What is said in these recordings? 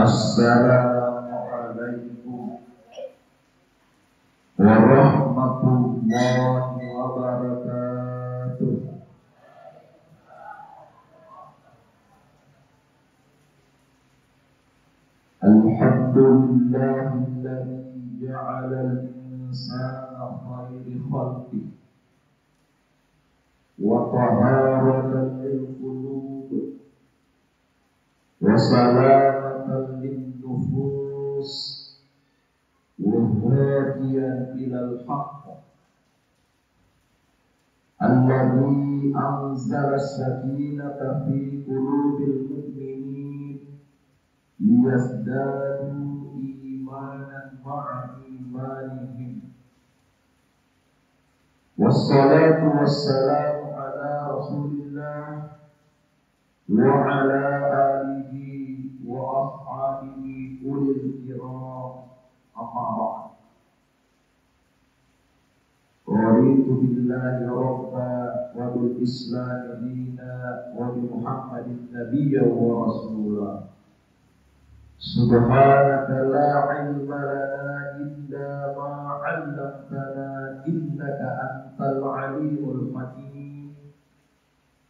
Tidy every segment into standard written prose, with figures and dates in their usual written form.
Assalamualaikum warahmatullahi wabarakatuh. Alhamdulillahilladzi ja'ala al-insana khairu khalqih wa taharatan lil-qulub wa salamatan lin-nufus wa hadiyan ilal haqq alladzi anzala as-sakinata fi qulubil mu'minin liyazdadu imanan ma'a imanihim. Wassalatu wassalamu ala Rasulillah wa ala alihi wa ashabihi ulil kiram, amma ba'd. Raditu billahi rabba wa bil islam dina wa bi Muhammadin nabiyya wa rasulah. Subhanaka la ilma lana illa ma 'allamtana innaka antal alimul hakim.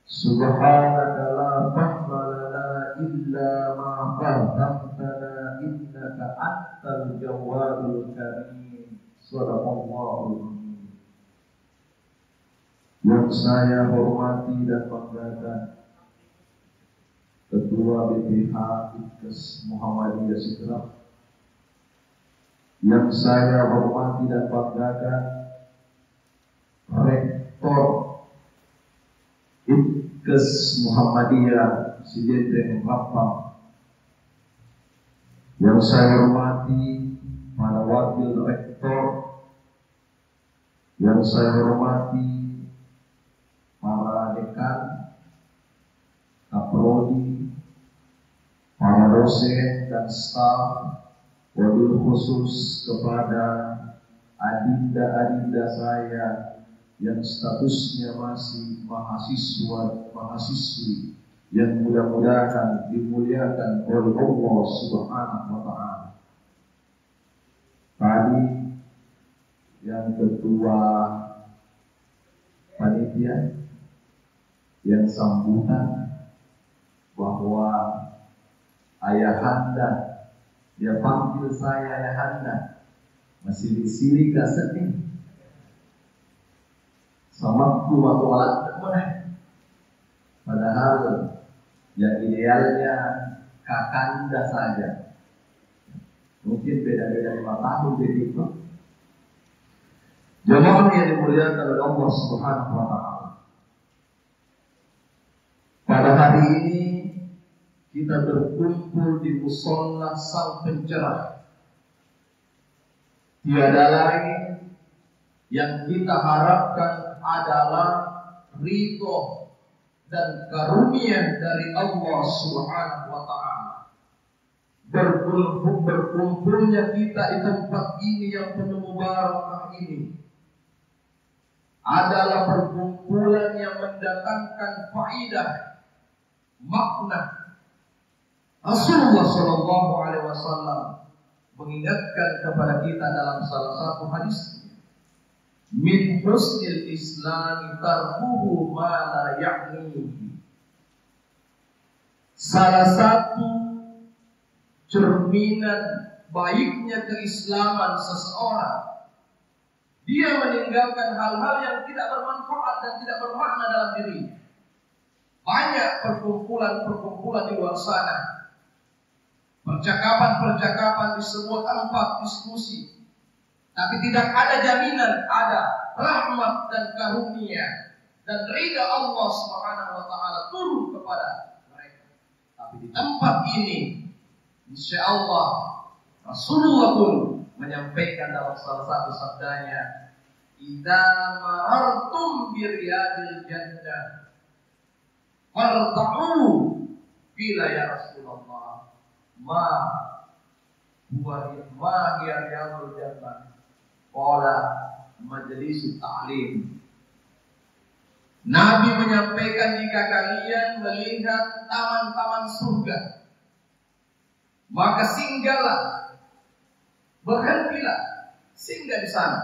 Subhanaka la fahma lana illa ma fahhamtana innaka antal jawwadul karim. Shadaqallahul azim. Yang saya hormati dan banggakan Ketua BPH IPKES Muhammadiyah Sidrap, yang saya hormati dan banggakan Rektor IPKES Muhammadiyah Sideteng Rapang, yang saya hormati para wakil rektor, yang saya hormati para dekan, kaprodi, para dosen dan staf, wabil khusus kepada adinda-adinda saya yang statusnya masih mahasiswa-mahasiswi yang mudah-mudahan dimuliakan oleh Allah Subhanahu wa ta'ala. Tadi yang ketua panitia yang sambutan bahwa ayahanda, dia panggil saya ayahanda, masih di sini gak sedih sama ku waktu alat temen. Padahal yang idealnya kakanda saja, mungkin beda-beda 5 tahun begitu. Jemaah yang dimuliakan oleh Allah Subhanahu wa ta'ala, pada hari ini kita berkumpul di musholla Sang Pencerah. Tiada lain yang kita harapkan adalah ridho dan karunia dari Allah Subhanahu wa ta'ala. Berkumpulnya kita di tempat ini yang penuh mubarakah ini adalah perkumpulan yang mendatangkan faidah, makna. Rasulullah Shallallahu Alaihi Wasallam mengingatkan kepada kita dalam salah satu hadis, min husnil Islam tarkuhu ma la ya'nihi. Salah satu cerminan baiknya keislaman seseorang, dia meninggalkan hal-hal yang tidak bermanfaat dan tidak bermakna dalam dirinya. Banyak perkumpulan-perkumpulan di luar sana, percakapan-percakapan di sebuah tempat diskusi, tapi tidak ada jaminan ada rahmat dan karunia dan ridha Allah Subhanahu wa ta'ala turun kepada mereka. Tapi di tempat ini, insya Allah Rasulullah pun menyampaikan dalam salah satu sabdanya, idza marartum bi riyadil jannah farta'u bila ya Rasulullah ma hiya riyadul jannah qala majlis ta'lim. Nabi menyampaikan, jika kalian melihat taman-taman surga, maka singgahlah, berhentilah, singgah di sana.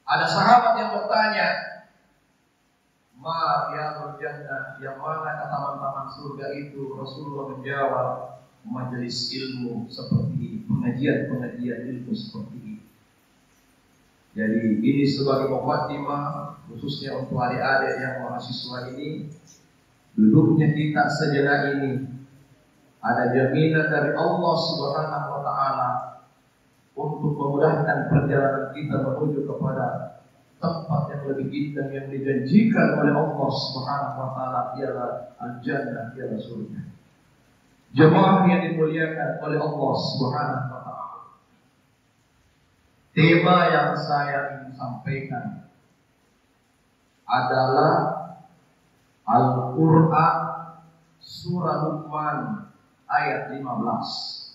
Ada sahabat yang bertanya, "Ma riyadul jannah, yang mana taman-taman surga itu?" Rasulullah menjawab, "Majelis ilmu seperti ini, pengajian ilmu seperti ini." Jadi ini sebagai mukadimah khususnya untuk adik-adik yang mahasiswa ini, duduknya kita sejenak ini ada jaminan dari Allah Subhanahu wa taala untuk memudahkan perjalanan kita menuju kepada tempat yang lebih indah yang dijanjikan oleh Allah Subhanahu wa taala, ialah al-jannah, ialah surga. Jemaah yang dimuliakan oleh Allah Subhanahu wa taala. Tema yang saya ingin sampaikan adalah Al-Quran Surah Luqman ayat 15.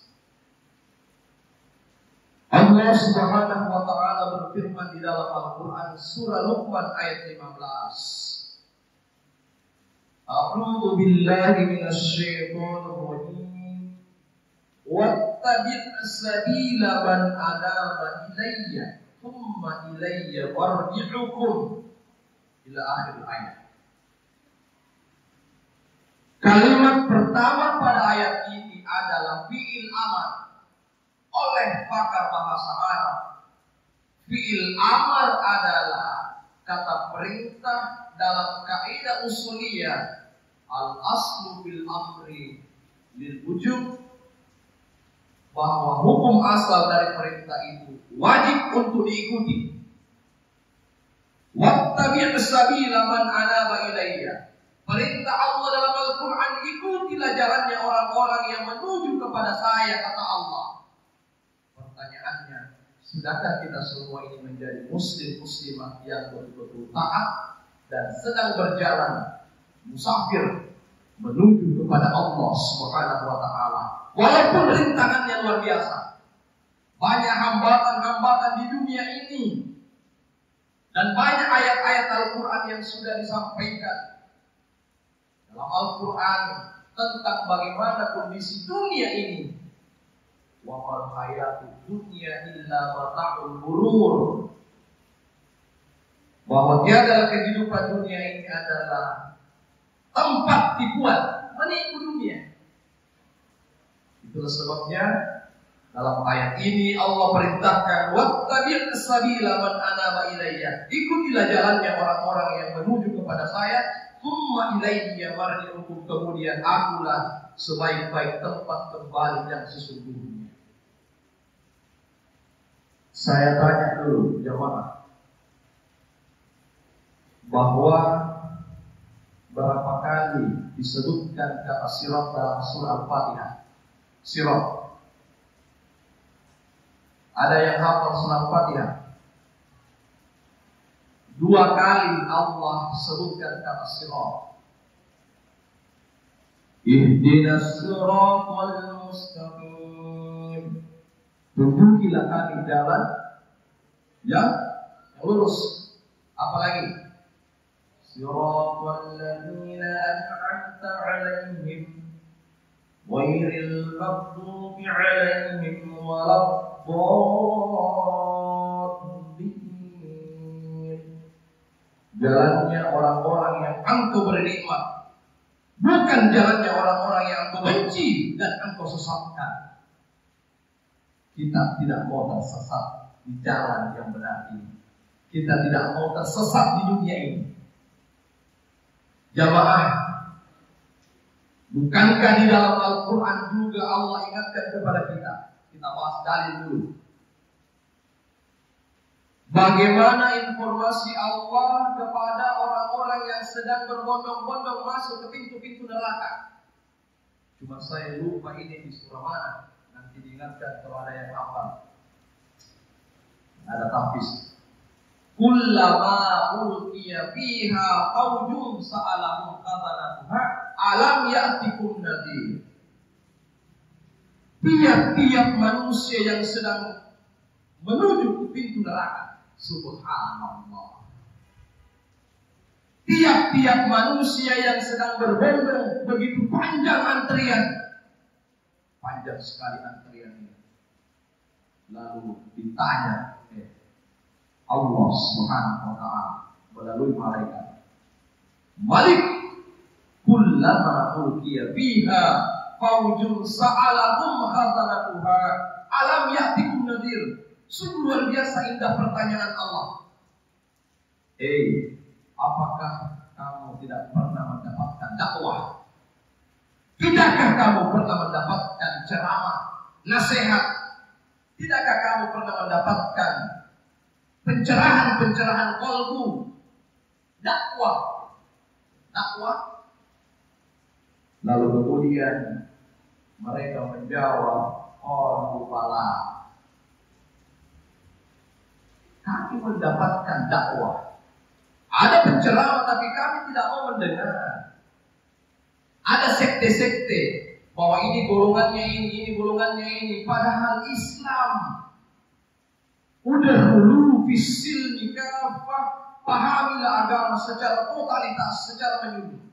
Allah Subhanahu wa taala berfirman di dalam Al-Quran Surah Luqman ayat 15. A'udzu billahi minasy syaithanir rajim. Wattabi' sabila man anaba ilayya thumma ilayya marji'ukum, ila akhir ayat. Kalimat pertama pada ayat ini adalah fi'il amar oleh pakar bahasa Arab. Fi'il amar adalah kata perintah dalam kaidah usuliyah. Al-aslu bil amri lil wujub, bahwa hukum asal dari perintah itu wajib untuk diikuti. Wattabi' sabila man anaba ilayya. Perintah Allah dalam Al-Quran, ikutilah jalannya orang-orang yang menuju kepada saya, kata Allah. Pertanyaannya, sudahkah kita semua ini menjadi muslim-muslimah yang betul-betul taat dan sedang berjalan musafir menuju kepada Allah Subhanahu wa taala? Walaupun rintangannya luar biasa, banyak hambatan-hambatan di dunia ini, dan banyak ayat-ayat Al-Quran yang sudah disampaikan dalam Al-Quran tentang bagaimana kondisi dunia ini. Wa mal hayatud dunya illa mata'ul ghurur. Bahwa tiada kehidupan dunia ini adalah tempat tipuan, menipu dunia. Itulah sebabnya dalam ayat ini Allah perintahkan wattabi' sabila man anaba ilayya. Ikutilah jalannya orang-orang yang menuju kepada saya. Thumma ilayya marji'ukum, kemudian akulah sebaik-baik tempat kembali yang sesungguhnya. Saya tanya dulu jemaah, bahwa berapa kali disebutkan kata sirat dalam surah Al-Fatihah? Sirat. Ada yang hafal surah Al-Fatihah? 2 kali Allah sebutkan kata sirat. Ihdinas siratal mustaqim. Tunjukilah kami jalan yang lurus. Apalagi? Siratal ladzina an'amta 'alaihim ghairil maghdubi 'alaihim waladdallin. Jalannya orang-orang yang engkau beri nikmat, bukan jalannya orang-orang yang engkau benci dan engkau sesatkan. Kita tidak mau tersesat di jalan yang benar ini. Kita tidak mau tersesat di dunia ini. Jamaah, bukankah di dalam Al-Quran juga Allah ingatkan kepada kita? Kita bahas dalil dulu. Bagaimana informasi Allah kepada orang-orang yang sedang berbondong-bondong masuk ke pintu-pintu neraka? Cuma saya lupa ini di surah mana. Nanti diingatkan kalau ada yang hafal. Ada tahfiz. Kullama ulqiya fiha fawjun sa'alahum qadhanatuha alam ya'tikum nadhir. Tiap-tiap manusia yang sedang menuju ke pintu neraka, subhanallah. Tiap-tiap manusia yang sedang berbondong begitu panjang antrian, Panjang sekali antrian ini. Lalu ditanya Allah Subhanahu wa ta'ala melalui malaikat, Malik, kullama ulqiya fiha faujun sa'alahum khazanatuha alam ya'tikum nadhir. Sungguh luar biasa indah pertanyaan Allah. Apakah kamu tidak pernah mendapatkan dakwah? Tidakkah kamu pernah mendapatkan ceramah, nasihat? Tidakkah kamu pernah mendapatkan pencerahan qalbu, dakwah? Lalu kemudian mereka menjawab, bala. Kami mendapatkan dakwah. Ada penceramah tapi kami tidak mau mendengar. Ada sekte-sekte bahwa ini golongannya ini golongannya ini. Padahal Islam udah dulu fisil nikafah, pahamilah agama secara totalitas, secara menyeluruh.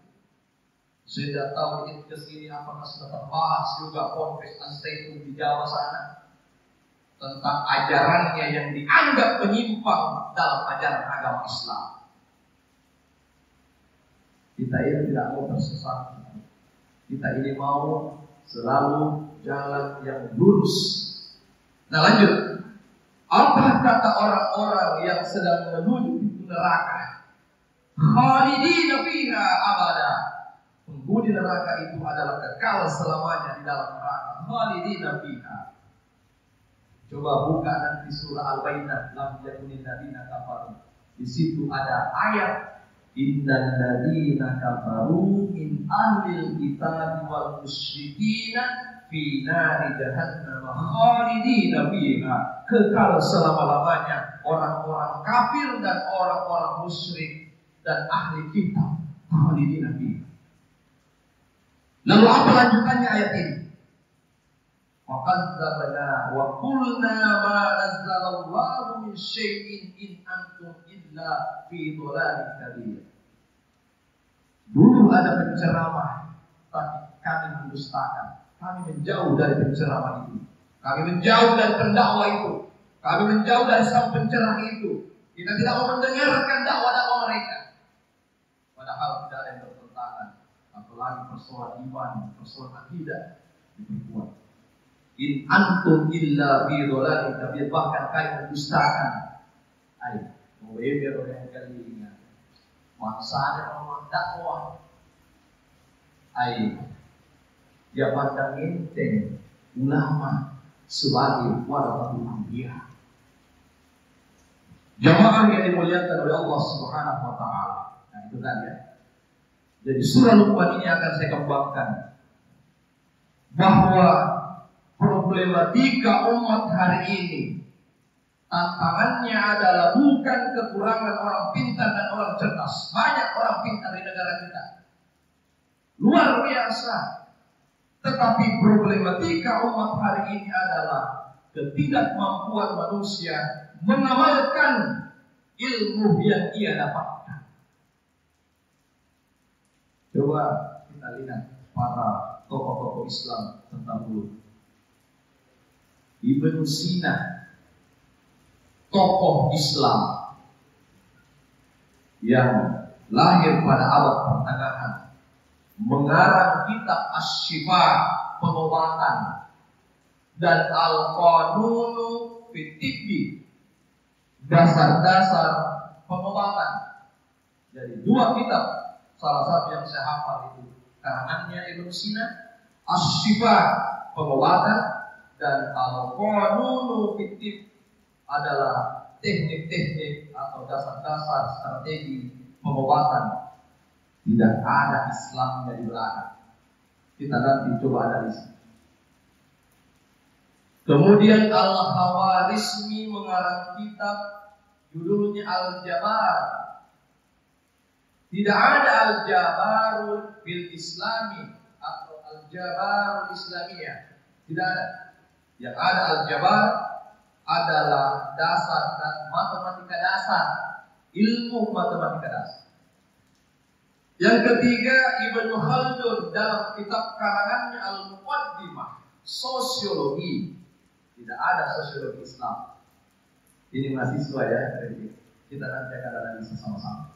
Saya tidak tahu ini kesini apakah sudah terbahas juga Ponpes Al-Zaitun di Jawa sana tentang ajarannya yang dianggap menyimpang dalam ajaran agama Islam. Kita ini tidak mau tersesat. Kita ini mau selalu jalan yang lurus. Nah lanjut. Apa kata orang-orang yang sedang menuju neraka? Khalidina fiha abada. Penghuni neraka itu adalah kekal selamanya di dalam neraka. Khalidina fiha. Coba buka nanti surah Al-Baqarah, lam yakunil ladina kafaru. Di situ ada ayat innal ladina kafaru min ahlil kitab wal musyrikina fi nari jahannam khalidina fiha. Kekal selama-lamanya orang-orang kafir dan orang-orang musyrik dan ahli kitab khalidina fiha. Lalu apa lanjutannya ayat ini? Waqadzabna wa qulna ma nazzalallahu min syai'in in antum illa fi dhalalin kabir. Dulu ada penceramah, tapi kami mendustakan. Kami menjauh dari penceramah itu. Kami menjauh dari pendakwah itu. Kami menjauh dari sang pencerah itu. Kita tidak mau mendengarkan dakwah-dakwah mereka. Padahal tidak ada yang bertentangan. Apalagi persoalan iman, persoalan akidah diperkuat. In antum illa fi dhalalin kabir, bahkan kalian mendustakan. Ayo, beber yang kali ini. Maksudnya orang dakwah. Ayo, dia pandang enteng ulama sebagai warathul anbiya. Jamaah yang dimuliakan oleh Allah Subhanahu wa taala. Nah, itu kan ya. Jadi surah Luqman ini akan saya kembangkan bahwa problematika umat hari ini tantangannya adalah bukan kekurangan orang pintar dan orang cerdas. Banyak orang pintar di negara kita, luar biasa. Tetapi problematika umat hari ini adalah ketidakmampuan manusia mengamalkan ilmu yang ia dapatkan. Coba kita lihat para tokoh-tokoh Islam terdahulu. Ibnu Sina, tokoh Islam yang lahir pada abad pertengahan, mengarang kitab Asy-Syifa, pengobatan, dan Al-Qanunu fit Tibbi, dasar-dasar pengobatan. Jadi dua kitab, salah satu yang saya hafal itu karangannya Ibnu Sina, Asy-Syifa, pengobatan, dan Al-Qanunu fit Tibbi adalah teknik-teknik atau dasar-dasar strategi pengobatan. Tidak ada Islamnya di belakang. Kita nanti coba analisa. Kemudian Al-Khawarizmi mengarang kitab judulnya Al-Jabar. Tidak ada Al-Jabarul bil Islami atau Al-Jabarul Islamiyah. Tidak ada. Yang ada Al-Jabar adalah dasar dan matematika dasar, ilmu matematika dasar. Yang ketiga, Ibnu Khaldun dalam kitab karangannya Al-Muqaddimah sosiologi. Tidak ada sosiologi Islam. Ini mahasiswa ya, kita nanti akan analisa sama-sama.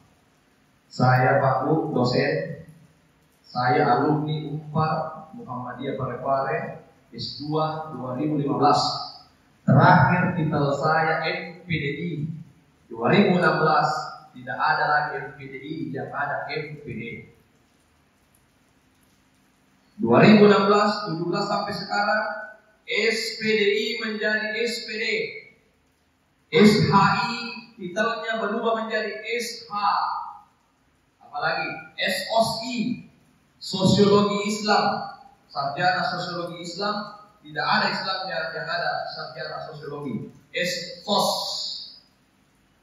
Saya Pak Bu, dosen. Saya alumni Unpar Muhammadiyah Parepare S2 2015. Terakhir titel saya MPDI 2016. Tidak ada lagi MPDI, yang ada MPD. 2016, 17 sampai sekarang SPDI menjadi SPD. SHI titelnya berubah menjadi SH. Apalagi SOSI, Sosiologi Islam, sarjana Sosiologi Islam. Tidak ada Islamnya, yang ada sarjana Sosiologi. SOS.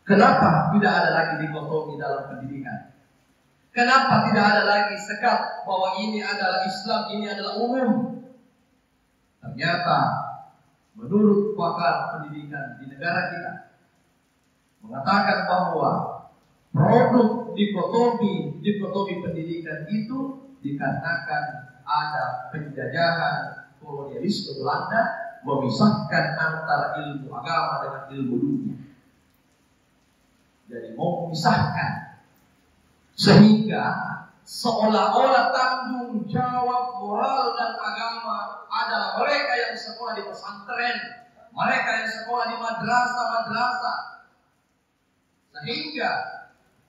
Kenapa tidak ada lagi dikotomi dalam pendidikan? Kenapa tidak ada lagi sekat bahwa ini adalah Islam, ini adalah umum? Ternyata menurut pakar pendidikan di negara kita mengatakan bahwa produk dikotomi pendidikan itu dikarenakan ada penjajahan kolonialisme Belanda memisahkan antara ilmu agama dengan ilmu dunia. Jadi mau memisahkan, sehingga seolah-olah tanggung jawab moral dan agama adalah mereka yang sekolah di pesantren, mereka yang sekolah di madrasah-madrasah, sehingga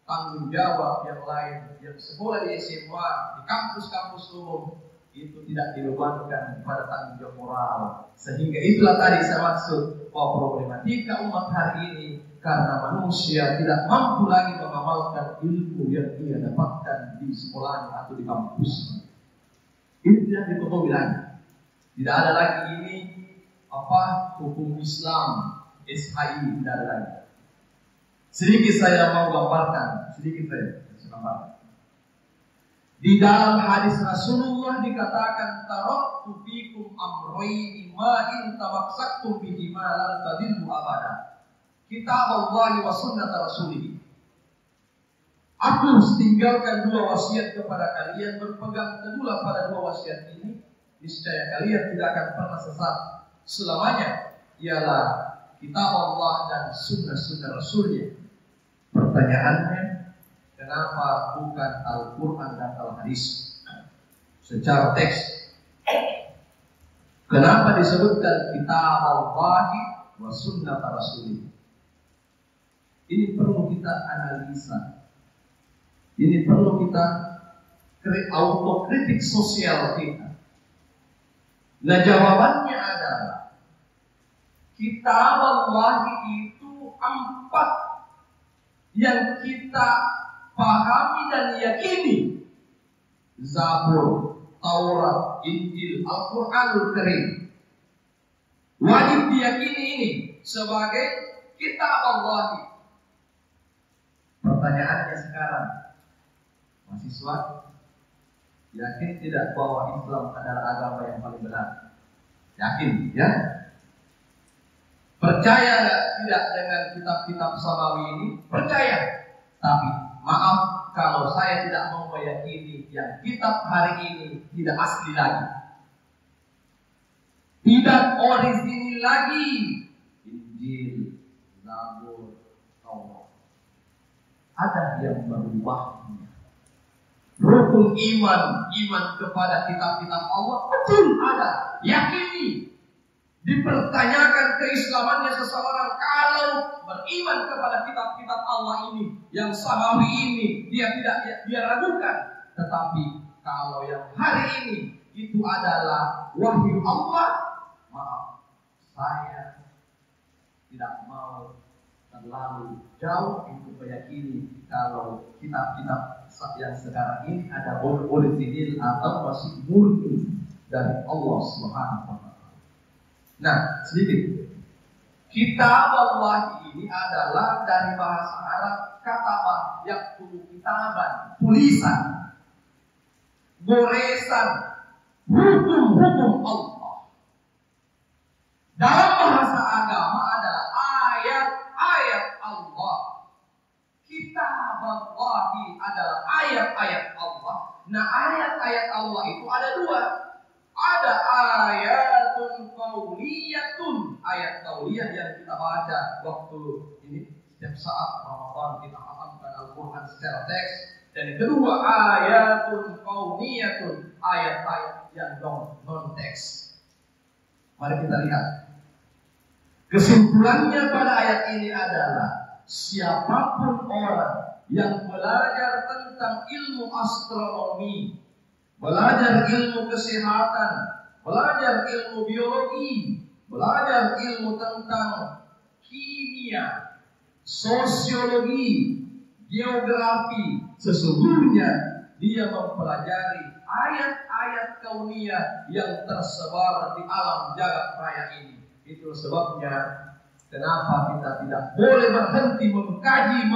tanggung jawab yang lain yang sekolah di SMA, di kampus-kampus umum itu tidak dibebankan pada tanggung jawab moral. Sehingga itulah tadi saya maksud bahwa problematika umat hari ini karena manusia tidak mampu lagi mengamalkan ilmu yang ia dapatkan di sekolah atau di kampus. Ini tidak dikotomi lagi. Tidak ada lagi ini hukum Islam, SHI, tidak ada lagi. Sedikit saya mau gambarkan, Di dalam hadis Rasulullah dikatakan taraktu fikum amrayni ma in tamassaktum bihi ma lan tadillu abada. Kitab Allah wa sunnat Rasulih. Aku tinggalkan dua wasiat kepada kalian, berpegang teguhlah pada dua wasiat ini, niscaya kalian tidak akan pernah sesat selamanya. Ialah kitab Allah dan sunnah Rasulnya. Pertanyaannya, kenapa bukan Al-Quran dan Al-Hadis? Secara teks, kenapa disebutkan kitab Allah wa sunnat Rasulih? Ini perlu kita analisa. Ini perlu kita autokritik sosial kita. Nah, jawabannya adalah kitab Allah itu 4 yang kita pahami dan yakini. Zabur, Taurat, Injil, Al-Quranul Karim. Wajib diyakini ini sebagai kitab Allah. Pertanyaannya sekarang, mahasiswa, yakin tidak bahwa Islam adalah agama yang paling benar? Yakin, ya? Percaya tidak dengan kitab-kitab samawi ini? Percaya. Tapi maaf kalau saya tidak mau meyakini yang kitab hari ini tidak asli lagi, tidak orisinil lagi. Injil, Zabur, Taurat. Ada yang berubahnya. Rukun iman kepada kitab-kitab Allah betul ada. Yakini. Dipertanyakan keislamannya seseorang kalau beriman kepada kitab-kitab Allah ini, yang samawi ini, dia ragukan. Tetapi kalau yang hari ini itu adalah wahyu Allah, maaf, saya tidak mau terlalu jauh untuk meyakini kalau kitab-kitab yang sekarang ini ada orisinil atau masih murni dari Allah Subhanahu wa Ta'ala. Nah, sedikit. Kitab Allah ini adalah dari bahasa Arab kataba, yaktubu kitaban, tulisan, goresan, hukum-hukum Allah. Dalam bahasa agama adalah ayat-ayat Allah. Kitab Allah adalah ayat-ayat Allah. Nah, ayat-ayat Allah itu ada 2. Ada ayat kauniyatun, ayat kauniyah yang kita baca waktu ini setiap saat Ramadan kita hatamkan Al-Quran secara teks. Dan yang kedua ayatun kauniyatun, ayat-ayat yang non teks. Mari kita lihat. Kesimpulannya pada ayat ini adalah siapapun orang yang belajar tentang ilmu astronomi, belajar ilmu kesehatan, belajar ilmu biologi, belajar ilmu tentang kimia, sosiologi, geografi, sesungguhnya dia mempelajari ayat-ayat kauniyah yang tersebar di alam jagat raya ini. Itu sebabnya kenapa kita tidak boleh berhenti mengkaji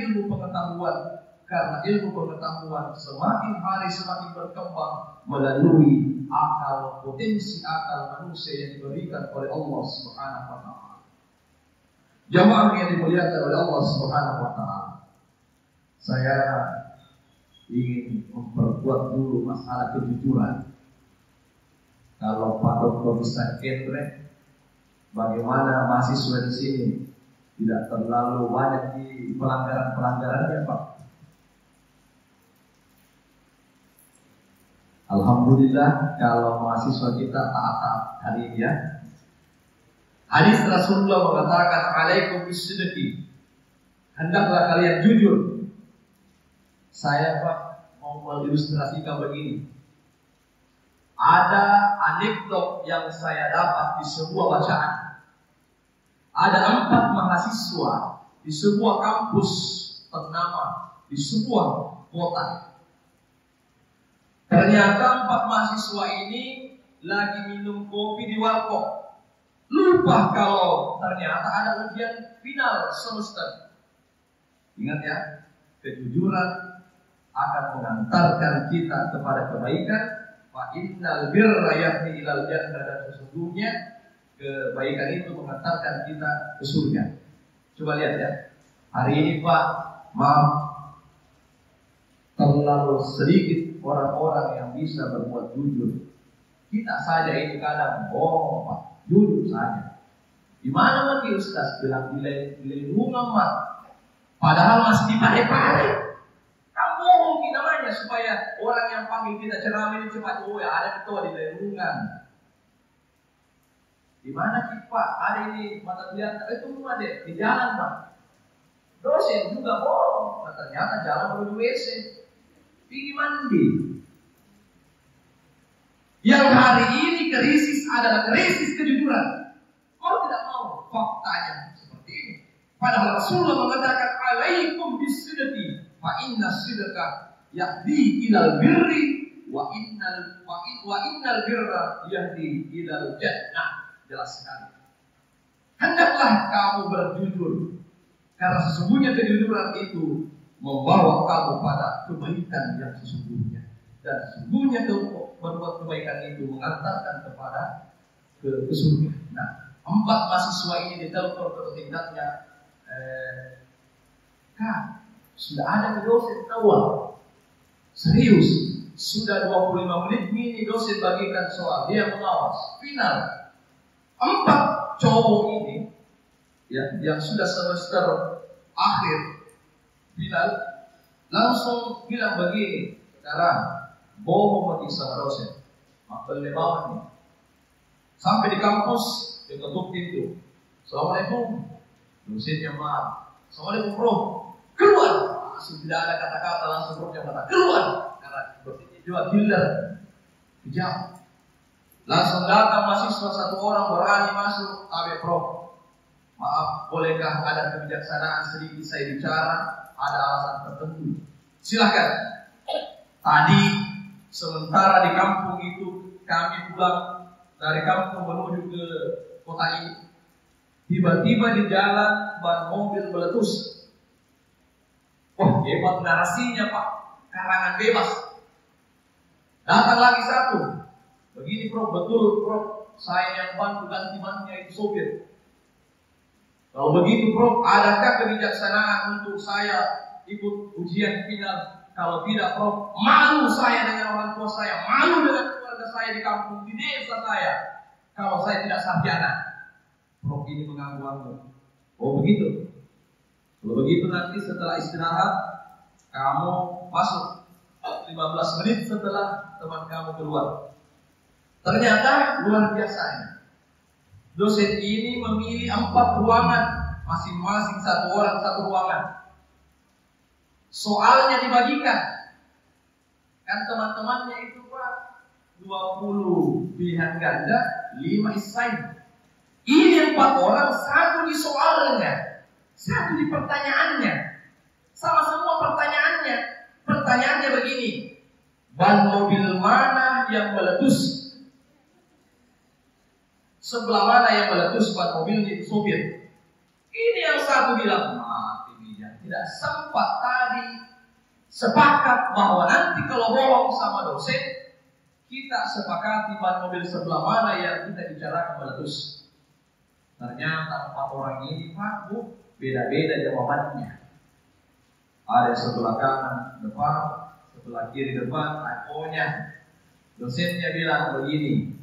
ilmu pengetahuan. Karena ilmu pengetahuan semakin hari semakin berkembang melalui potensi akal manusia yang diberikan oleh Allah Subhanahu wa taala. Jamaah yang dimuliakan oleh Allah Subhanahu wa taala. Saya ingin memperkuat dulu masalah kejujuran. Kalau Pak Dr. bisa kendre, bagaimana mahasiswa di sini tidak terlalu banyak di pelanggaran-pelanggarannya, Pak? Alhamdulillah kalau mahasiswa kita taat hari ini ya. Hadis Rasulullah mengatakan, "Alaikum bisidqi." Hendaklah kalian jujur. Saya, Pak, mau mengilustrasikan begini. Ada anekdot yang saya dapat di sebuah bacaan. Ada 4 mahasiswa di sebuah kampus ternama di sebuah kota. Ternyata 4 mahasiswa ini lagi minum kopi di warkop. Lupa kalau ternyata ada ujian final semester. Ingat ya, kejujuran akan mengantarkan kita kepada kebaikan. Fa innal birra yahdi ilal jannah, dan sesungguhnya kebaikan itu mengantarkan kita ke surga. Coba lihat ya. Hari ini Pak, maaf, terlalu sedikit orang-orang yang bisa berbuat jujur. Kita saja ini kadang bohong, Pak, jujur saja. Di mana lagi Ustaz bilang di lingkungan Mak, padahal masih dipare-pare. Bohong namanya supaya orang yang panggil kita ceramah ini cepat, oh ya ada ketua di lingkungan. Di mana Pak? Ada ini mata kuliah itu rumah deh di jalan Pak. Dosen juga bohong. Nah, ternyata jalan menuju WC, pergi mandi. Yang hari ini krisis adalah krisis kejujuran. Mau tidak mau, faktanya seperti ini. Padahal Rasulullah mengatakan, "Alaikum bisidqi, fa inna sidqa yahdi ilal birri wa innal birra yahdi ilal jannah." Jelas sekali. Hendaklah kamu berjujur, karena sesungguhnya kejujuran itu membawa kamu pada kebaikan yang sesungguhnya, dan sesungguhnya berbuat kebaikan itu mengantarkan kepada ke surga. Nah, 4 mahasiswa ini ditelepon ke tingkatnya, Kak, sudah ada dosen awal. Serius, sudah 25 menit ini dosen bagikan soal, dia mengawas. Final, 4 cowok ini ya, yang sudah semester akhir final langsung bilang begini, sekarang bohong bagi sama dosen, makan lebawan nih. Sampai di kampus dia ketuk pintu, "Assalamualaikum." Dosennya marah, "Assalamualaikum bro." Keluar, langsung tidak ada kata-kata, langsung bro yang kata keluar, karena dosennya juga killer, kejam. Langsung datang mahasiswa 1 orang berani masuk, "Tapi bro, maaf, bolehkah ada kebijaksanaan sedikit saya bicara, ada alasan tertentu." Silakan. Tadi sementara di kampung itu kami pulang dari kampung menuju ke kota ini, tiba-tiba di jalan ban mobil meletus. Wah, hebat narasinya Pak, karangan bebas. Datang lagi 1, begini bro, betul bro, saya yang bantu ganti bannya itu sopir. Kalau begitu bro, adakah kebijaksanaan untuk saya ikut ujian final? Kalau tidak bro, malu saya dengan orang tua saya, malu dengan keluarga saya di kampung, di desa saya. kalau saya tidak sarjana. Prof ini mengganggu aku. Oh begitu. Kalau begitu nanti setelah istirahat kamu masuk 15 menit setelah teman kamu keluar. Ternyata luar biasa. Dosen ini memilih 4 ruangan, masing-masing 1 orang 1 ruangan. Soalnya dibagikan. Kan teman-temannya itu Pak 20 pilihan ganda, 5 esai. Ini 4 orang, 1 di soalnya, 1 di pertanyaannya. Sama semua pertanyaannya. Pertanyaannya begini, ban mobil mana yang meletus? Sebelah mana yang meletus ban mobilnya itu sopir? Ini yang 1 bilang, mati dia. Tidak sempat tadi sepakat bahwa nanti kalau bohong sama dosen, kita sepakati ban mobil sebelah mana yang kita bicarakan meletus. Ternyata 4 orang ini Pak Bu beda-beda jawabannya. Ada yang sebelah kanan depan, sebelah kiri depan, iPhone-nya. Dosennya bilang begini,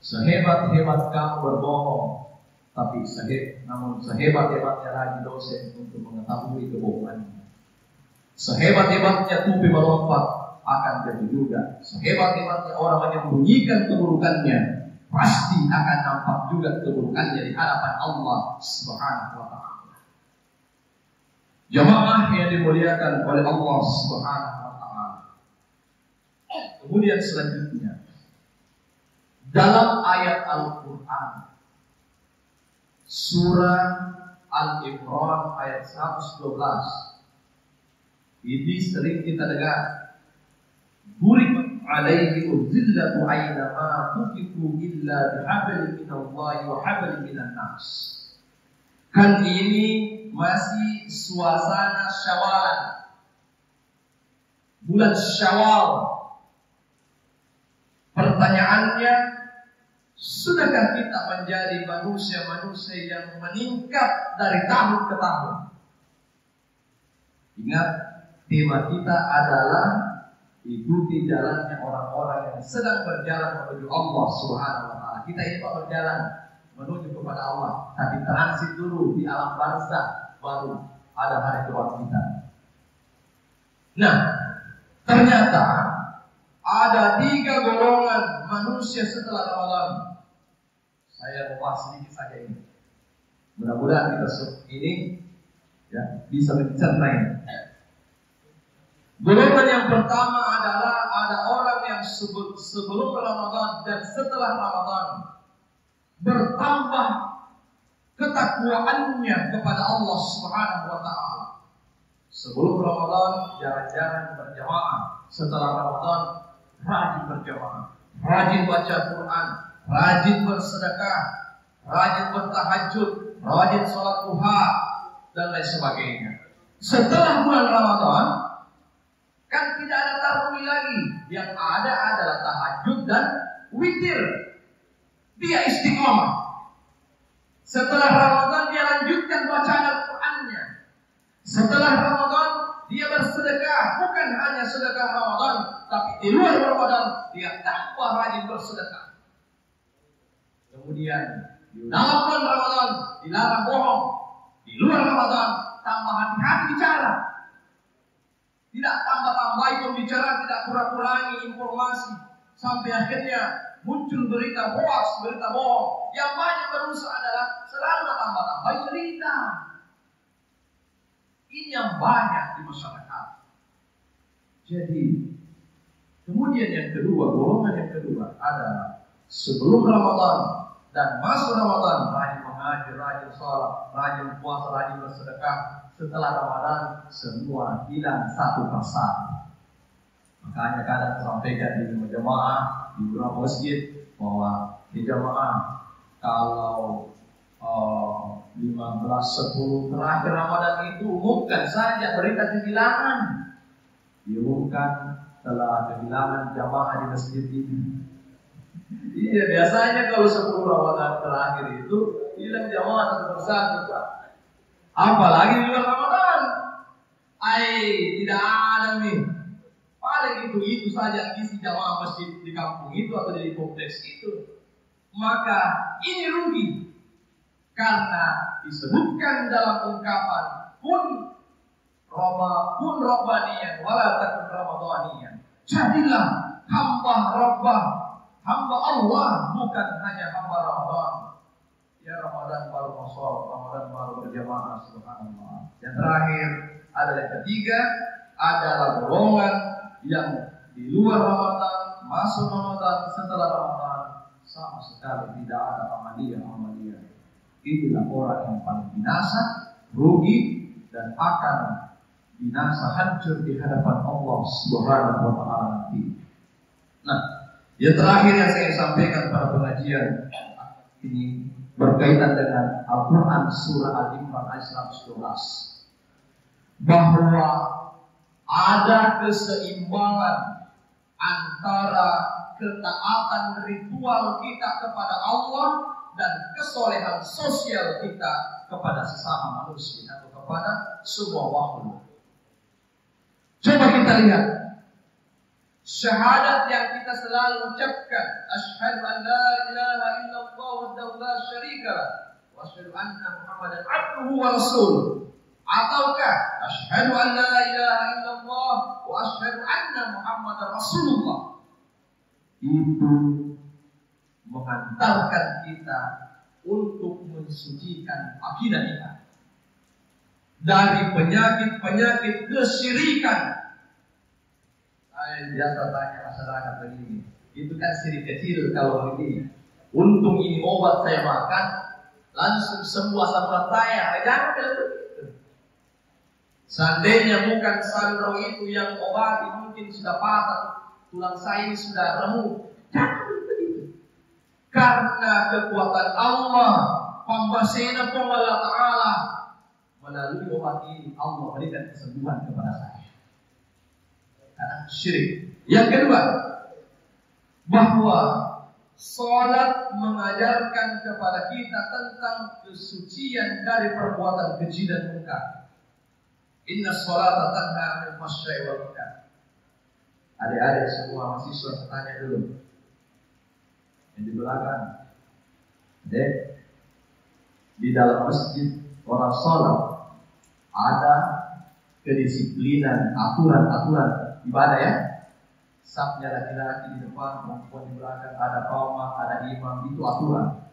sehebat-hebat kamu berbohong, tapi namun sehebat-hebatnya lagi dosen untuk mengetahui kebohongannya. Sehebat-hebatnya tupai melompat akan jatuh juga. Sehebat-hebatnya orang yang menyembunyikan keburukannya, pasti akan nampak juga keburukannya di hadapan Allah Subhanahu wa Ta'ala. Jamaah yang dimuliakan oleh Allah Subhanahu wa Ta'ala. Kemudian selanjutnya, dalam ayat Al-Quran surah Al-Imran ayat 112 ini sering kita dengar, Buribat alaihi uzillatu aina ma tukifu illa bihablin minallahi wa hablin minan nas. Kan ini masih suasana Syawalan, bulan Syawal. Pertanyaannya, sudahkah kita menjadi manusia-manusia yang meningkat dari tahun ke tahun? Ingat, tema kita adalah ikuti jalannya orang-orang yang sedang berjalan menuju Allah Subhanahu wa Ta'ala. Kita ini berjalan menuju kepada Allah, tapi transit dulu di alam barzakh, baru ada hari kebangkitan. Nah, ternyata ada 3 golongan manusia setelah Ramadan. Saya mau bahas sedikit saja ini. Mudah-mudahan kita ini ya bisa mencerna ini. Golongan yang pertama adalah ada orang yang sebelum Ramadan dan setelah Ramadan bertambah ketakwaannya kepada Allah Subhanahu wa Ta'ala. Sebelum Ramadan jarang-jarang berjamaah, setelah Ramadan rajin berjamaah, rajin baca Quran, rajin bersedekah, rajin bertahajud, rajin sholat duha dan lain sebagainya. Setelah bulan Ramadan kan tidak ada tarawih lagi, yang ada adalah tahajud dan witir. Dia istiqomah. Setelah Ramadan dia lanjutkan bacaan Al-Qur'annya. Setelah Ramadan dia bersedekah, bukan hanya sedekah Ramadan, tapi di luar Ramadan dia tambah rajin bersedekah. Kemudian di dalam bulan Ramadan dilarang bohong. Di luar Ramadan tambah hati-hati bicara. Tidak tambah-tambahi pembicaraan, tidak kurang-kurangi informasi. Sampai akhirnya muncul berita hoax, berita bohong. Yang banyak berusaha adalah selalu tambah-tambahi cerita. Ini yang banyak di masyarakat. Jadi, kemudian yang kedua, golongan yang kedua adalah sebelum Ramadan dan masuk Ramadan, rajin mengaji, rajin sholat, rajin puasa, rajin bersedekah. Setelah Ramadan, semua hilang satu persatu. Makanya kadang sampaikan di jemaah, di beberapa masjid, bahwa di jemaah kalau 15-10 terakhir Ramadan itu umumkan saja berita kehilangan. Diumumkan telah kehilangan jamaah di masjid ini. Iya, biasanya kalau 10 Ramadan terakhir itu hilang jamaah satu persatu. Apalagi di bulan Ramadan. Tidak ada nih. Paling itu saja isi jamaah masjid di kampung itu atau di kompleks itu. maka ini rugi. Karena disebutkan dalam ungkapan kun Rabbaniyan wala takun Ramadhaniyan. Jadilah hamba Rabbah, hamba Allah, bukan hanya hamba Ramadan. Ya, Ramadan baru masuk, Ramadan baru berjamaah, subhanallah. Yang terakhir adalah yang ketiga, adalah golongan yang di luar Ramadan, masuk Ramadan, setelah Ramadan sama sekali tidak ada amaliyah. Itulah orang yang paling binasa, rugi, dan akan binasa hancur di hadapan Allah Subhanahu wa taala nanti. Nah, yang terakhir yang saya sampaikan pada pengajian ini berkaitan dengan Al-Quran surah Al-Imran ayat 112, bahwa ada keseimbangan antara ketaatan ritual kita kepada Allah dan kesolehan sosial kita kepada sesama manusia atau kepada semua makhluk. Coba kita lihat syahadat yang kita selalu ucapkan, asyhadu an la ilaha illallah wahdahu la syarika lah wa asyhadu anna Muhammadan abduhu wa rasuluh, ataukah asyhadu an la ilaha illallah wa asyhadu anna Muhammadan rasulullah. Itu mengantarkan kita untuk mensucikan akidah kita dari penyakit kesyirikan. Saya biasa tanya masyarakat begini, itu kan syirik kecil kalau ini. Untung ini obat saya makan, langsung semua saluran saya. Jangan begitu. Seandainya bukan sandro itu yang obati, mungkin sudah patah, tulang saya ini sudah remuk. Jangan begitu. Karena kekuatan Allah, pembasina Allah Ta'ala, melalui obat ini Allah berikan kesembuhan kepada saya. Karena syirik. Yang kedua, bahwa salat mengajarkan kepada kita tentang kesucian dari perbuatan keji dan munkar. Inna sholata tanha 'anil fahsya'i wal munkar. Adik-adik semua mahasiswa, saya tanya dulu. Yang di belakang, Dek, di dalam masjid orang sholat ada kedisiplinan, aturan ibadah ya. Safnya laki-laki di depan, perempuan di belakang, ada qamah, ada imam, itu aturan.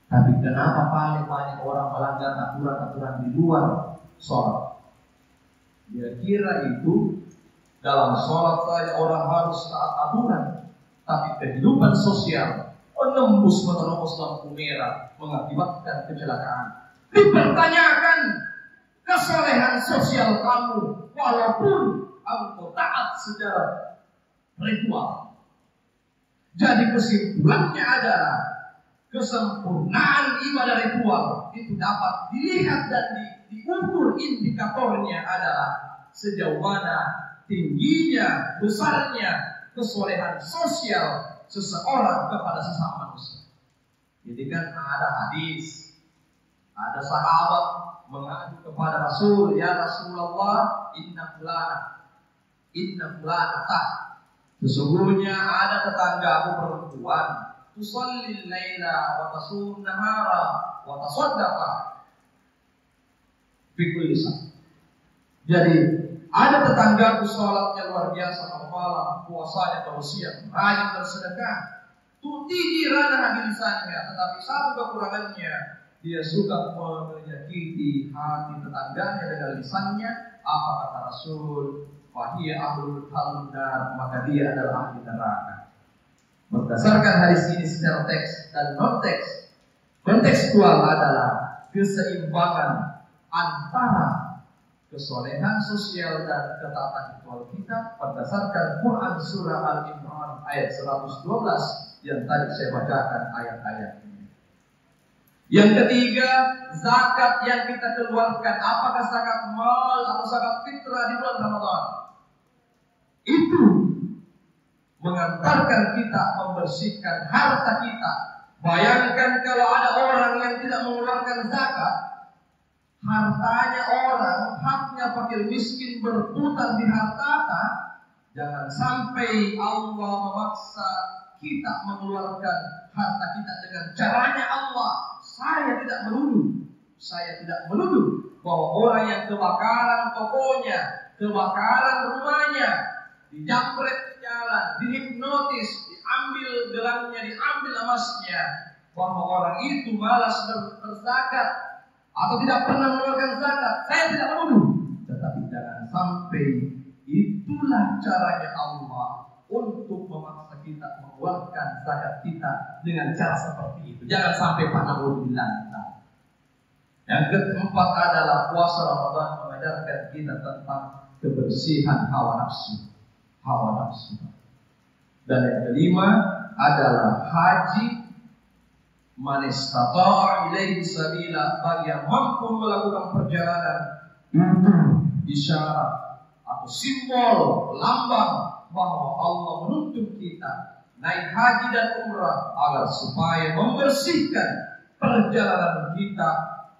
Tapi kenapa paling banyak orang melanggar aturan-aturan di luar sholat? Dia kira itu dalam sholat saja orang harus taat aturan, tapi kehidupan sosial menembus lampu merah mengakibatkan kecelakaan. Dipertanyakan kesolehan sosial kamu walaupun engkau taat secara ritual. Jadi kesimpulannya adalah kesempurnaan ibadah ritual itu dapat dilihat dan diukur. Indikatornya adalah sejauh mana tingginya, besarnya kesolehan sosial seseorang kepada sesama manusia. Jadi kan ada hadis, ada sahabat mengadu kepada Rasul, ya Rasulullah, inna fulana sesungguhnya ada tetanggamu perempuan, tusallil laila wa tasum nahara wa tasaddaqa bi kulli sa'. Jadi ada tetanggaku sholatnya luar biasa malam, puasanya kalau siang, rajin bersedekah, tuti jirana bilisannya, tetapi satu kekurangannya, dia suka menyakiti hati tetangganya dengan lisannya. Apa kata Rasul? Wahia ahlul halnar, maka dia adalah ahli neraka. Berdasarkan hadis ini secara teks dan non teks, kontekstual adalah keseimbangan antara kesolehan sosial dan ketaatan ritual kita berdasarkan Quran surah Al-Imran ayat 112 yang tadi saya bacakan ayat-ayat ini. Yang ketiga, zakat yang kita keluarkan, apakah zakat mal atau zakat fitrah di bulan Ramadan, itu mengantarkan kita membersihkan harta kita. Bayangkan kalau ada orang yang tidak mengeluarkan zakat, hartanya orang, haknya fakir miskin berputar di hartata. Jangan sampai Allah memaksa kita mengeluarkan harta kita dengan caranya Allah. Saya tidak menuduh bahwa orang yang kebakaran tokonya, kebakaran rumahnya, dijamret di jalan, dihipnotis, diambil gelangnya, diambil emasnya, bahwa orang itu malas berzakat atau tidak pernah mengeluarkan zakat. Saya tidak menuduh, tetapi jangan sampai itulah caranya Allah untuk memaksa kita mengeluarkan zakat kita dengan cara seperti itu. Jangan sampai pada bilang. Yang keempat adalah puasa Ramadan mengajarkan kita tentang kebersihan hawa nafsu. Dan yang kelima adalah haji man istata'a ilaihi sabila, bagi yang mampu melakukan perjalanan itu isyarat atau simbol lambang bahwa Allah menuntut kita naik haji dan umrah agar supaya membersihkan perjalanan kita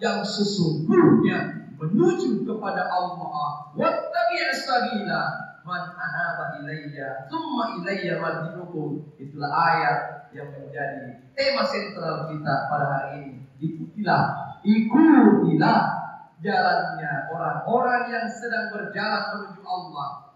yang sesungguhnya menuju kepada Allah. Wattabi' sabila man anaba ilayya tsumma ilayya marji'ukum. Itulah ayat yang menjadi tema sentral kita pada hari ini. Ikutilah jalannya orang-orang yang sedang berjalan menuju Allah.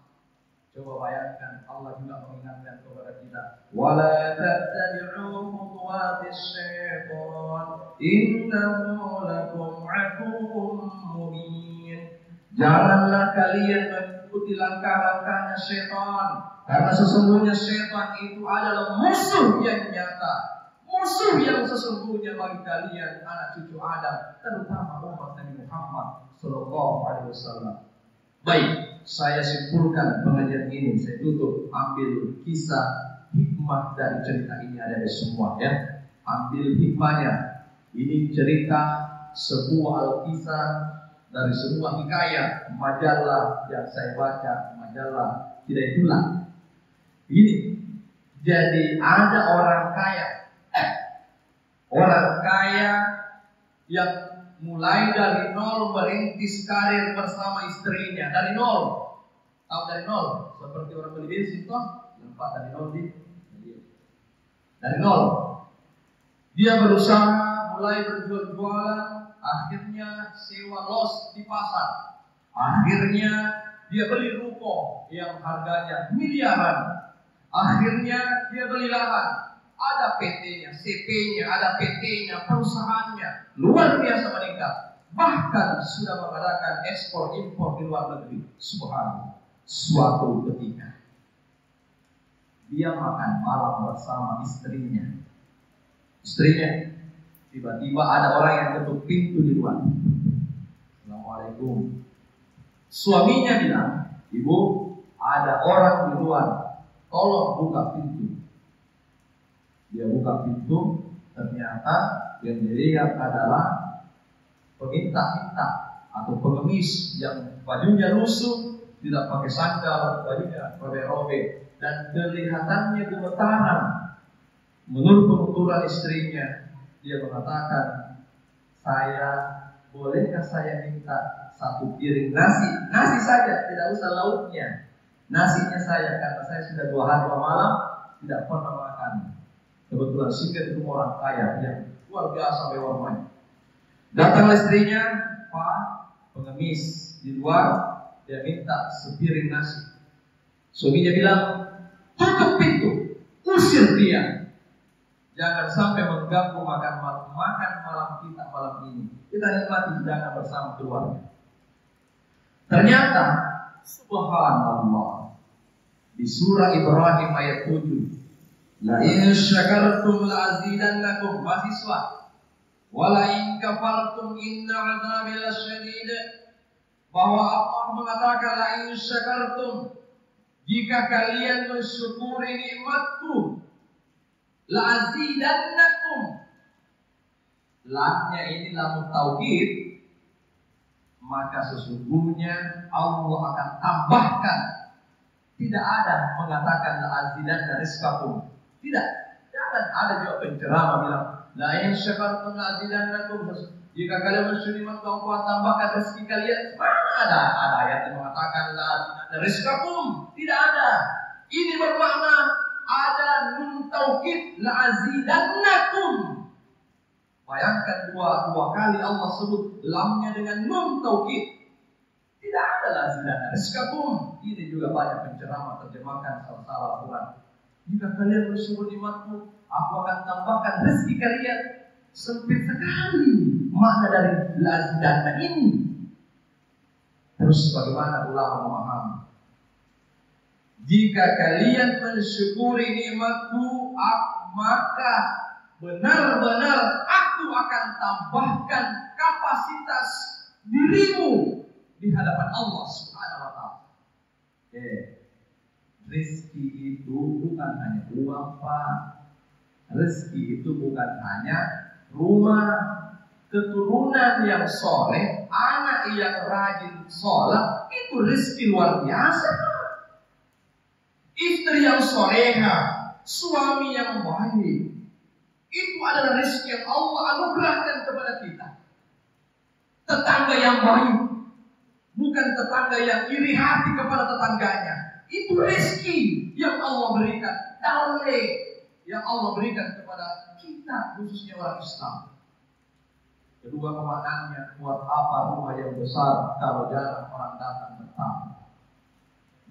Coba bayangkan, Allah juga mengingatkan kepada kita, wala tattabi'u khutuwatis syaitan innahu lakum aduwwun mubin. Janganlah kalian mengikuti langkah-langkahnya syaitan, karena sesungguhnya syaitan itu adalah musuh yang nyata, musuh yang sesungguhnya bagi kalian anak cucu Adam, terutama umat Nabi Muhammad sallallahu alaihi wasallam. Baik, saya simpulkan pengajian ini, saya tutup ambil kisah hikmah dari cerita ini ada di semua ya. Ambil hikmahnya. Ini cerita sebuah alkisah dari sebuah hikayat majalah yang saya baca, majalah tidak itulah. Ini jadi ada orang kaya yang mulai dari nol merintis karir bersama istrinya dari nol. Tahu dari nol? Seperti orang beli bensin toh, lompat dari nol dari nol. Dia berusaha mulai berjualan, akhirnya sewa los di pasar. Akhirnya dia beli ruko yang harganya miliaran. Akhirnya dia beli lahan. Ada PT-nya, CP-nya, ada PT-nya, perusahaannya luar biasa meningkat. Bahkan sudah mengadakan ekspor impor di luar negeri. Subhanallah. Suatu ketika dia makan malam bersama istrinya. Tiba-tiba ada orang yang ketuk pintu di luar. Assalamualaikum. Suaminya bilang, ibu, ada orang di luar, tolong buka pintu. Dia buka pintu, ternyata yang dilihat adalah peminta-minta atau pengemis yang bajunya lusuh, tidak pakai sandal, bajunya robek-robek, dan kelihatannya gemetaran. Menurut penuturan istrinya, dia mengatakan, bolehkah saya minta satu piring nasi saja, tidak usah lauknya, nasinya saja, karena saya sudah 2 hari 2 malam tidak pernah makan. Kebetulan sikit itu orang kaya yang luar biasa mewahnya. Datang istrinya, Pak, pengemis di luar, dia minta sepiring nasi. Suaminya bilang, tutup pintu, usir dia. Jangan sampai mengganggu makan malam kita malam ini. Kita nikmati hidangan bersama keluarga. Ternyata, subhanallah, di surah Ibrahim ayat 7, la in syakartum la azidannakum, mahasiswa, wa la in kafartum inna 'adzabi lasyadid. Bahwa Allah mengatakan la in syakartum, jika kalian mensyukuri nikmatku, la azidannakum. Lamnya ini lam tauhid, maka sesungguhnya Allah akan tambahkan. Tidak ada mengatakan la azidanna rizqakum. Tidak. Jangan ada juga penceramah bilang la in syakartum la azidannakum. Jika kalian bersyukur maka Allah tambahkan rezeki kalian. Mana ada ayat yang mengatakan la azidanna rizqakum? Tidak ada. Ini bermakna ada nun taukid la'azidannakum. Bayangkan dua kali Allah sebut lamnya dengan nun taukid. Tidak ada la'azidannakum. Rizqakum. Ini juga banyak penceramah terjemahkan salah-salah Quran. Jika kalian bersyukur nikmatku, aku akan tambahkan rezeki kalian. Sempit sekali makna dari la'azidanna ini. Terus bagaimana ulama memahami? Jika kalian mensyukuri nikmatku, maka benar-benar aku akan tambahkan kapasitas dirimu di hadapan Allah Subhanahu wa taala. Rezeki itu bukan hanya uang, Pak. Rezeki itu bukan hanya rumah, keturunan yang soleh, anak yang rajin sholat, itu rezeki luar biasa. Istri yang soleha, suami yang baik, itu adalah rezeki yang Allah anugerahkan kepada kita. Tetangga yang baik, bukan tetangga yang iri hati kepada tetangganya. Itu rezeki yang Allah berikan, daule yang Allah berikan kepada kita, khususnya orang Islam. Kedua kemanannya, buat apa rumah yang besar kalau jarang orang datang bertamu?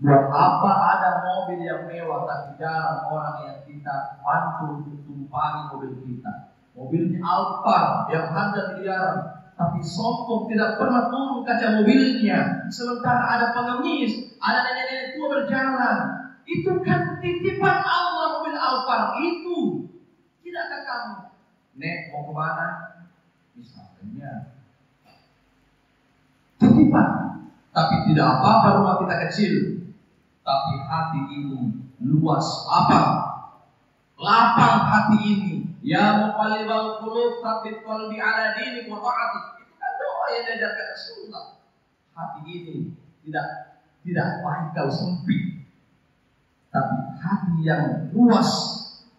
Buat apa ada mobil yang mewah tapi jarang orang yang kita bantu untuk tumpangi mobil kita? Mobilnya Alphard yang harga miliaran, tapi sombong tidak pernah turun kaca mobilnya. Sementara ada pengemis, ada nenek-nenek tua berjalan. Itu kan titipan Allah mobil Alphard itu. Tidakkah kamu? Nek mau kemana? Misalnya titipan. Tapi tidak apa-apa rumah kita kecil, tapi hati ini luas, lapang hati ini. Ya muqallibal qulub tsabbit qalbi ala dinik wa ta'atik. Itu kan doa yang diajarkan Rasulullah. Hati ini tidak bangkal sempit, tapi hati yang luas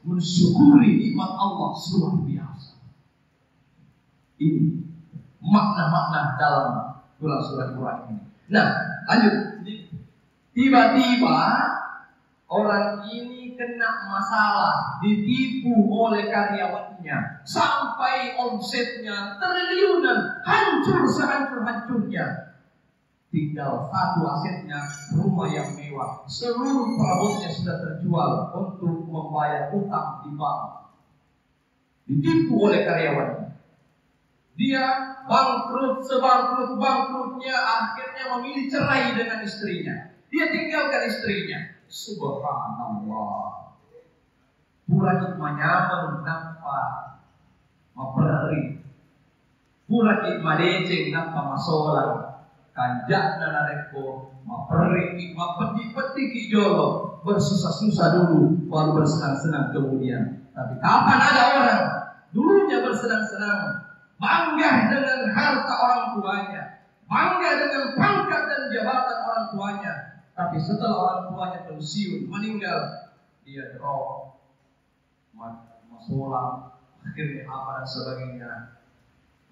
mensyukuri nikmat Allah luar biasa. Ini makna-makna dalam surat Quran ini. Nah, lanjut. Tiba-tiba orang ini kena masalah, ditipu oleh karyawannya, sampai omsetnya triliunan, hancur sehancur-hancurnya. Tinggal satu asetnya, rumah yang mewah. Seluruh perabotnya sudah terjual untuk membayar utang di bank. Ditipu oleh karyawannya. Dia bangkrut, sebangkrut-bangkrutnya, akhirnya memilih cerai dengan istrinya. Dia tinggalkan istrinya. Subhanallah. Pura manyaman nampak maperi. Pura madeceng nampak masolan. Kanjak dan nareko maperi, mapeti-peti kijolo. Bersusah-susah dulu, baru bersenang-senang kemudian. Tapi kapan ada orang dulunya bersenang-senang, bangga dengan harta orang tuanya, bangga dengan pangkat dan jabatan orang tuanya, tapi setelah orang tuanya pensiun, meninggal, dia drop, masalah, akhirnya apa dan sebagainya.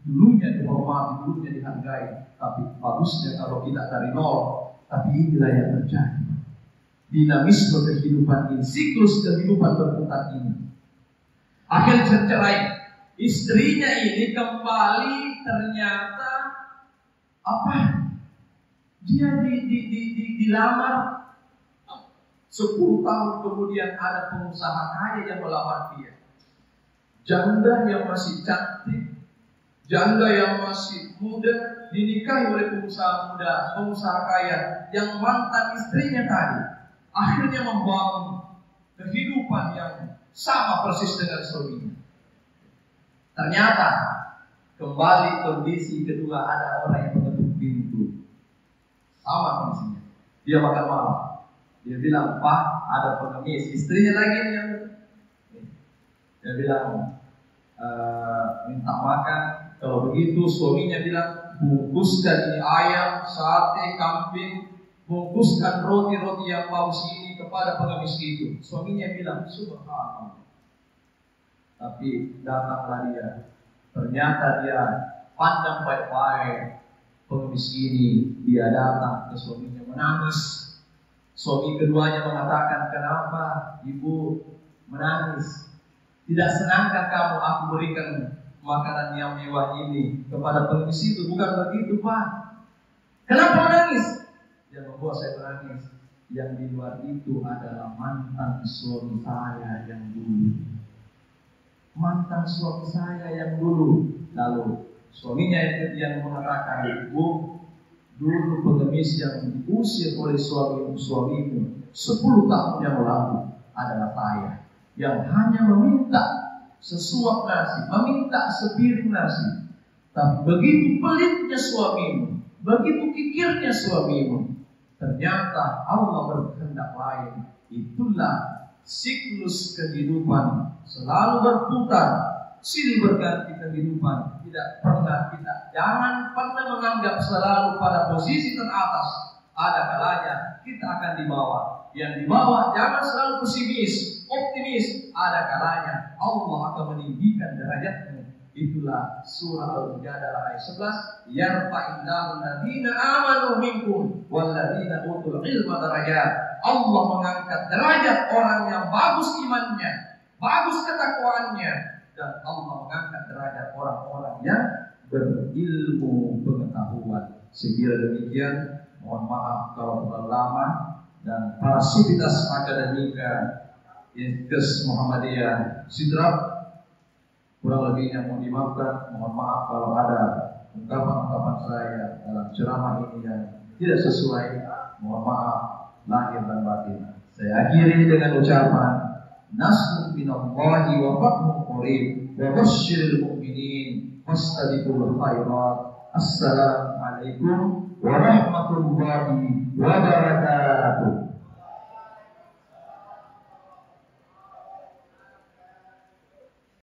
Dulunya dihormati, dulunya dihargai, tapi bagusnya kalau tidak dari nol. Tapi inilah yang terjadi. Dinamisme kehidupan ini, siklus kehidupan berputar ini. Akhirnya cerai. Istrinya ini kembali, ternyata dia dilamar 10 tahun kemudian ada pengusaha kaya yang melamar dia. Janda yang masih cantik, janda yang masih muda, dinikahi oleh pengusaha muda, pengusaha kaya yang mantan istrinya tadi. Akhirnya membangun kehidupan yang sama persis dengan suaminya. Ternyata kembali kondisi kedua, ada orang yang mengetuk pintu. Sama kondisinya. Dia makan malam. Dia bilang, Pak, ada pengemis. Istrinya lagi yang dia bilang, minta makan. Kalau begitu suaminya bilang, bungkuskan ini ayam, sate, kambing, bungkuskan roti-roti yang paus ini kepada pengemis itu. Suaminya bilang, subhanallah. Tapi datanglah dia. Ternyata dia pandang baik-baik pengemis ini. Dia datang ke suaminya menangis. Suami keduanya mengatakan, kenapa ibu menangis? Tidak senangkah kamu aku berikan makanan yang mewah ini kepada pengemis itu? Bukan begitu, Pak. Kenapa menangis? Yang membuat saya menangis, yang di luar itu adalah mantan suami saya yang dulu. Mantan suami saya yang dulu. Lalu suaminya yang mengatakan, ibu, dulu pengemis yang diusir oleh suamimu 10 tahun yang lalu adalah saya, yang hanya meminta sesuap nasi, meminta sepiring nasi. Tapi begitu pelitnya suamimu, begitu kikirnya suamimu, ternyata Allah berkehendak lain. Itulah siklus kehidupan, selalu berputar, silih berganti kehidupan. Jangan pernah menganggap selalu pada posisi teratas. Ada kalanya kita akan di bawah. Yang di bawah jangan selalu pesimis, optimis. Ada kalanya Allah akan meninggikan derajatmu. Itulah surah Al-Mujadalah ayat 11. Yarfa'illahu alladziina aamanu minkum walladziina utul ilma darajat. Allah mengangkat derajat orang yang bagus imannya, bagus ketakwaannya, dan Allah mengangkat derajat orang-orang yang berilmu pengetahuan. Sekira demikian, mohon maaf kalau terlalu lama, dan para sivitas akademika Inkes Muhammadiyah Sidrap, kurang lebihnya mohon dimaafkan. Mohon maaf kalau ada ungkapan-ungkapan saya dalam ceramah ini yang tidak sesuai. Mohon maaf lahir dan batin. Saya akhiri dengan ucapan nasrun minallahi wa fathun qarib wa basyiril mu'minin fastabiqul khairat. Assalamualaikum warahmatullahi wabarakatuh.